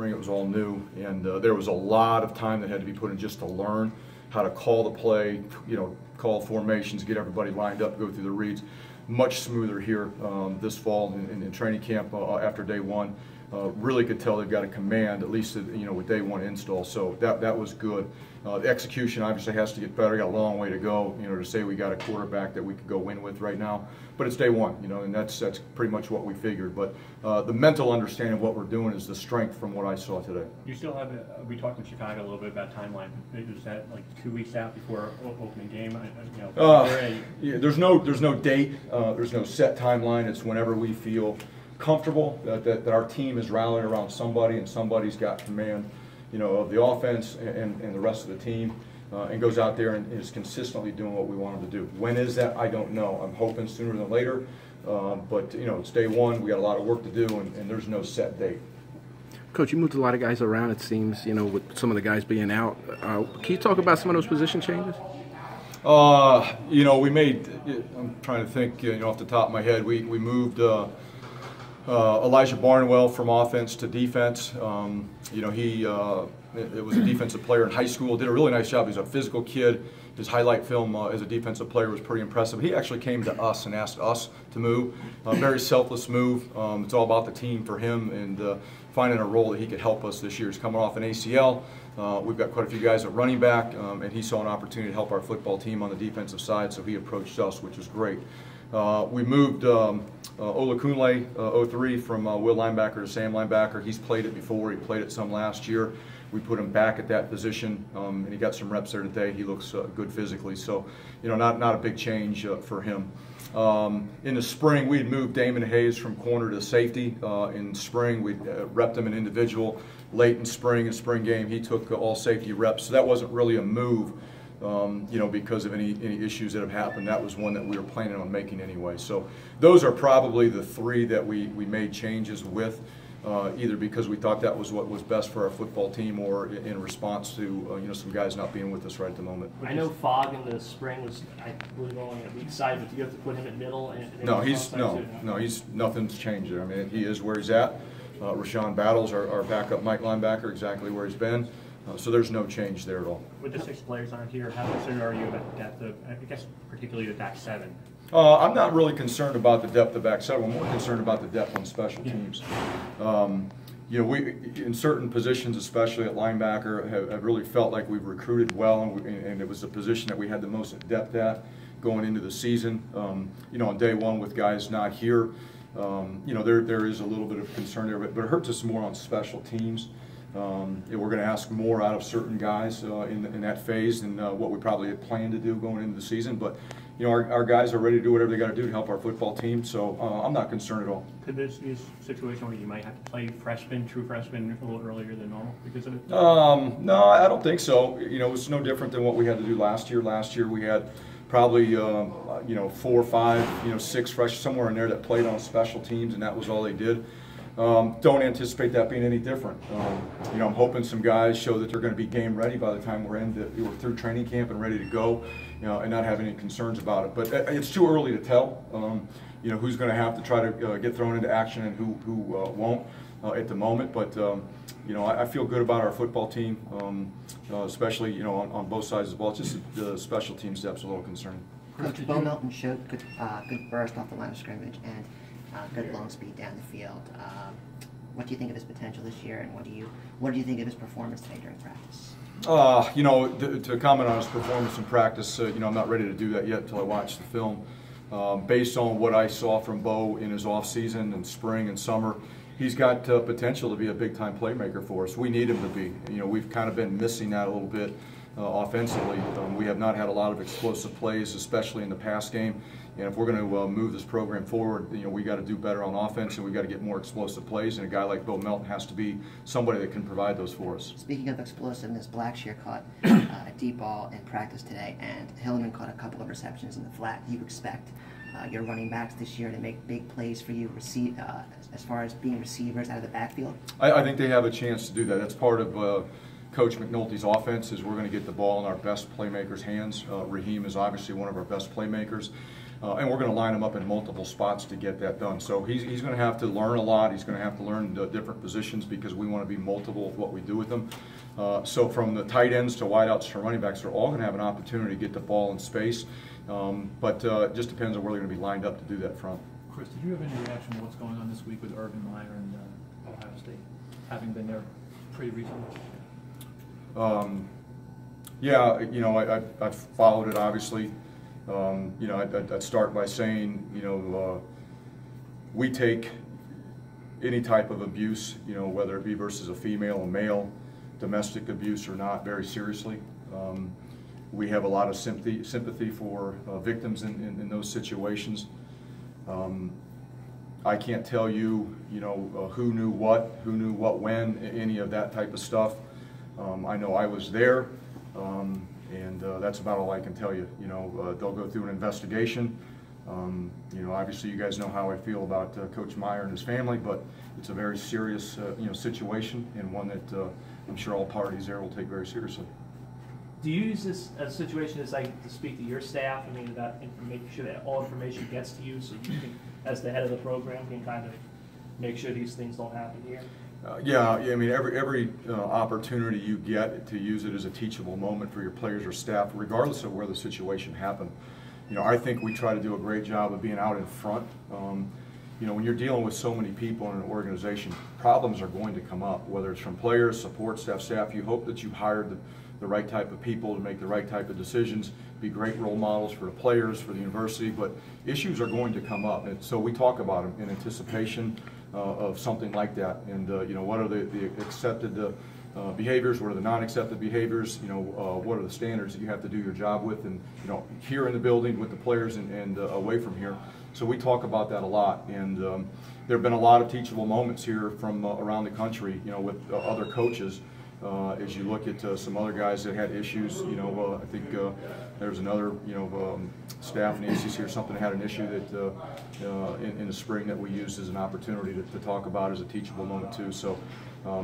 spring. It was all new, and there was a lot of time that had to be put in just to learn how to call the play, call formations, get everybody lined up, go through the reads. Much smoother here this fall in training camp after day one. Really could tell they've got a command, at least with day one install. So that was good. The execution obviously has to get better. Got a long way to go, to say we got a quarterback that we could go win with right now. But it's day one, and that's pretty much what we figured. But the mental understanding of what we're doing is the strength from what I saw today. You still have we talked in Chicago a little bit about timeline. Is that like 2 weeks out before opening game? Yeah, there's no date. There's no set timeline. It's whenever we feel comfortable that our team is rallying around somebody and somebody's got command, of the offense and the rest of the team, and goes out there and is consistently doing what we want them to do. When is that? I don't know. I'm hoping sooner than later, but it's day one. We got a lot of work to do, and there's no set date. Coach, you moved a lot of guys around, it seems, with some of the guys being out. Can you talk about some of those position changes? We made, I'm trying to think, off the top of my head, we moved Elijah Barnwell from offense to defense. It was a defensive player in high school, did a really nice job. He's a physical kid. His highlight film as a defensive player was pretty impressive. He actually came to us and asked us to move. Very selfless move. It's all about the team for him and finding a role that he could help us this year. He's coming off an ACL. We've got quite a few guys at running back, and he saw an opportunity to help our football team on the defensive side, so he approached us, which was great. We moved Olakunle, 03, from Will linebacker to Sam linebacker. He's played it before. He played it some last year. We put him back at that position, and he got some reps there today. He looks good physically, so not a big change for him. In the spring, we had moved Damon Hayes from corner to safety. In spring, we repped him an individual. Late in spring game, he took all safety reps, so that wasn't really a move. Because of any issues that have happened. That was one that we were planning on making anyway. So those are probably the three that we made changes with, either because we thought that was what was best for our football team, or in response to some guys not being with us right at the moment. I know Fogg in the spring was, I believe, only at weak side, but do you have to put him at middle? He's nothing's changed there. I mean, he is where he's at. Rashawn Battles, our backup Mike linebacker, exactly where he's been. So there's no change there at all. With the 6 players on here, how concerned are you about the depth of, I guess, particularly the back 7? I'm not really concerned about the depth of back 7. I'm more concerned about the depth on special teams. We, in certain positions, especially at linebacker, have really felt like we've recruited well, and it was the position that we had the most depth at going into the season. On day one with guys not here, there is a little bit of concern there, but it hurts us more on special teams. We're going to ask more out of certain guys in that phase than what we probably had planned to do going into the season. But our guys are ready to do whatever they got to do to help our football team. So I'm not concerned at all. Could this be a situation where you might have to play true freshmen, a little earlier than normal because of it? No, I don't think so. It's no different than what we had to do last year. Last year we had probably 4 or 5, 6 freshmen somewhere in there that played on special teams, and that was all they did. Don't anticipate that being any different. I'm hoping some guys show that they're going to be game ready by the time we're through training camp and ready to go, and not have any concerns about it. But it's too early to tell, who's going to have to try to get thrown into action and who won't at the moment. But I feel good about our football team, especially on both sides of the ball. It's just the special team depth's a little concerning. Coach, Bo Melton showed good burst off the line of scrimmage and good long speed down the field. What do you think of his potential this year, and what do you think of his performance today during practice? To comment on his performance in practice, I'm not ready to do that yet until I watch the film. Based on what I saw from Bo in his off season and spring and summer, he's got potential to be a big-time playmaker for us. We need him to be. We've kind of been missing that a little bit offensively. We have not had a lot of explosive plays, especially in the pass game. And if we're going to move this program forward, we got to do better on offense, and we got to get more explosive plays. And a guy like Bo Melton has to be somebody that can provide those for us. Speaking of explosiveness, Blackshear caught a deep ball in practice today, and Hilliman caught a couple of receptions in the flat. Do you expect your running backs this year to make big plays for you, as far as being receivers out of the backfield? I think they have a chance to do that. That's part of Coach McNulty's offense, is we're going to get the ball in our best playmakers' hands. Raheem is obviously one of our best playmakers. and we're going to line him up in multiple spots to get that done. So he's going to have to learn a lot. He's going to have to learn different positions because we want to be multiple with what we do with them. So from the tight ends to wideouts to running backs, they're all going to have an opportunity to get the ball in space. But it just depends on where they're going to be lined up to do that front. Chris, did you have any reaction to what's going on this week with Urban Meyer and Ohio State, having been there pretty recently? Yeah, you know, I've followed it, obviously. You know, I'd start by saying, you know, we take any type of abuse, you know, whether it be versus a female, a male, domestic abuse or not, very seriously. We have a lot of sympathy for victims in those situations. I can't tell you, you know, who knew what when, any of that type of stuff. I know I was there, and that's about all I can tell you. You know, they'll go through an investigation. You know, obviously you guys know how I feel about Coach Meyer and his family, but it's a very serious, you know, situation, and one that I'm sure all parties there will take very seriously. Do you use this as a situation as like to speak to your staff? I mean, about making sure that all information gets to you, so you can, as the head of the program, can kind of make sure these things don't happen here. Yeah, I mean, every opportunity you get to use it as a teachable moment for your players or staff, regardless of where the situation happened. You know, I think we try to do a great job of being out in front. You know, when you're dealing with so many people in an organization, problems are going to come up, whether it's from players, support staff. You hope that you hired the right type of people to make the right type of decisions, be great role models for the players, for the university, but issues are going to come up. And so we talk about them in anticipation of something like that. And, you know, what are the accepted behaviors, what are the non-accepted behaviors, you know, what are the standards that you have to do your job with, and, you know, here in the building with the players and away from here. So we talk about that a lot, and there have been a lot of teachable moments here from around the country, you know, with other coaches. As you look at some other guys that had issues, you know, I think there's another, you know, staff in the ACC or something that had an issue that in the spring that we used as an opportunity to talk about as a teachable moment too. So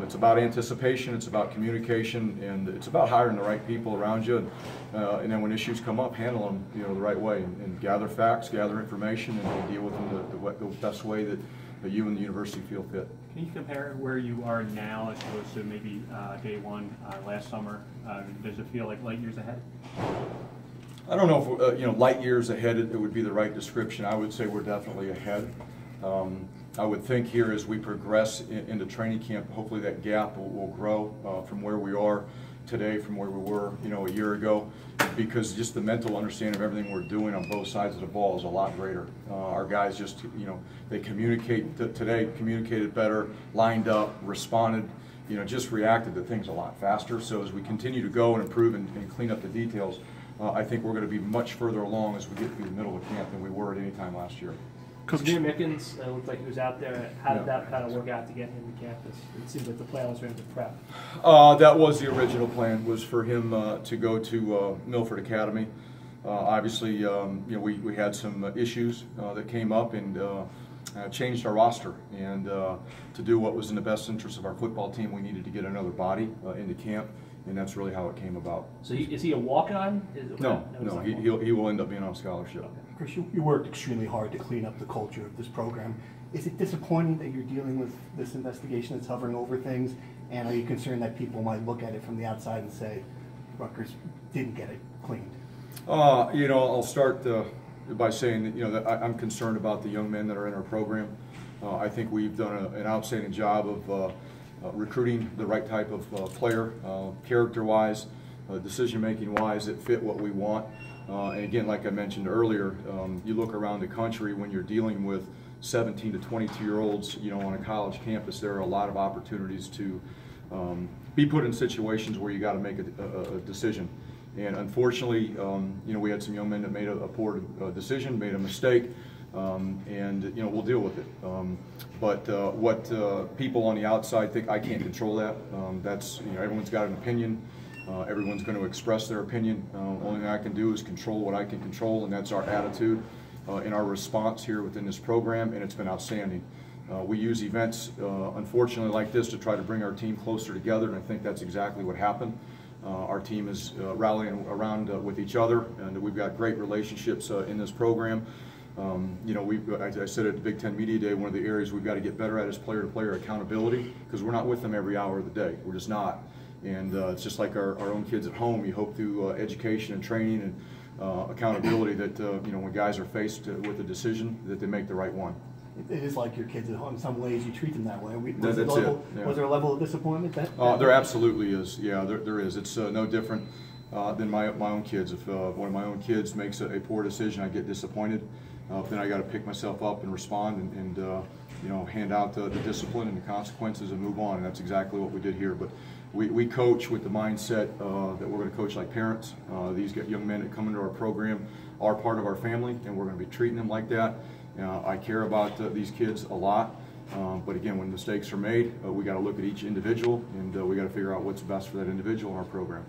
it's about anticipation, it's about communication, and it's about hiring the right people around you, and then when issues come up, handle them, you know, the right way, and gather facts, gather information, and deal with them the best way that you and the university feel fit. Can you compare where you are now as opposed to maybe day one last summer? Does it feel like light years ahead? I don't know if, you know, light years ahead it would be the right description. I would say we're definitely ahead. I would think here as we progress into training camp, hopefully that gap will grow from where we are today, from where we were, you know, a year ago, because just the mental understanding of everything we're doing on both sides of the ball is a lot greater. Our guys just, you know, they communicated better, lined up, responded, you know, just reacted to things a lot faster. So as we continue to go and improve and clean up the details, I think we're going to be much further along as we get through the middle of camp than we were at any time last year. Coach Mickens looked like he was out there. How did that kind of work out to get him to campus? It seems like the plan was for him to prep. That was the original plan, was for him to go to Milford Academy. Obviously, you know, we had some issues that came up and changed our roster. And to do what was in the best interest of our football team, we needed to get another body into camp, and that's really how it came about. So is he a walk-on? No, he will end up being on scholarship. Okay. Chris, you worked extremely hard to clean up the culture of this program. Is it disappointing that you're dealing with this investigation that's hovering over things? And are you concerned that people might look at it from the outside and say, Rutgers didn't get it cleaned? You know, I'll start by saying that, you know, that I'm concerned about the young men that are in our program. I think we've done an outstanding job of recruiting the right type of player, character-wise, decision-making wise, that fit what we want. And again, like I mentioned earlier, you look around the country when you're dealing with 17 to 22-year-olds, you know, on a college campus, there are a lot of opportunities to be put in situations where you got to make a decision. And unfortunately, you know, we had some young men that made a poor decision, made a mistake, and you know, we'll deal with it. But what people on the outside think, I can't control that. That's, you know, everyone's got an opinion. Everyone's going to express their opinion. Only thing I can do is control what I can control, and that's our attitude in our response here within this program, and it's been outstanding. We use events, unfortunately, like this to try to bring our team closer together, and I think that's exactly what happened. Our team is rallying around with each other, and we've got great relationships in this program. You know, I said at the Big Ten Media Day, one of the areas we've got to get better at is player-to-player accountability, because we're not with them every hour of the day. We're just not. And it's just like our own kids at home. You hope through education and training and accountability that, you know, when guys are faced with a decision, that they make the right one. It is like your kids at home. In some ways, you treat them that way. That's it. Yeah. Was there a level of disappointment? There absolutely is. Yeah, there is. It's no different than my own kids. If one of my own kids makes a poor decision, I get disappointed. Then I got to pick myself up and respond and you know, hand out the discipline and the consequences and move on. And that's exactly what we did here. But we coach with the mindset that we're going to coach like parents. These young men that come into our program are part of our family, and we're going to be treating them like that. I care about these kids a lot, but again, when mistakes are made, we got to look at each individual, and we got to figure out what's best for that individual in our program.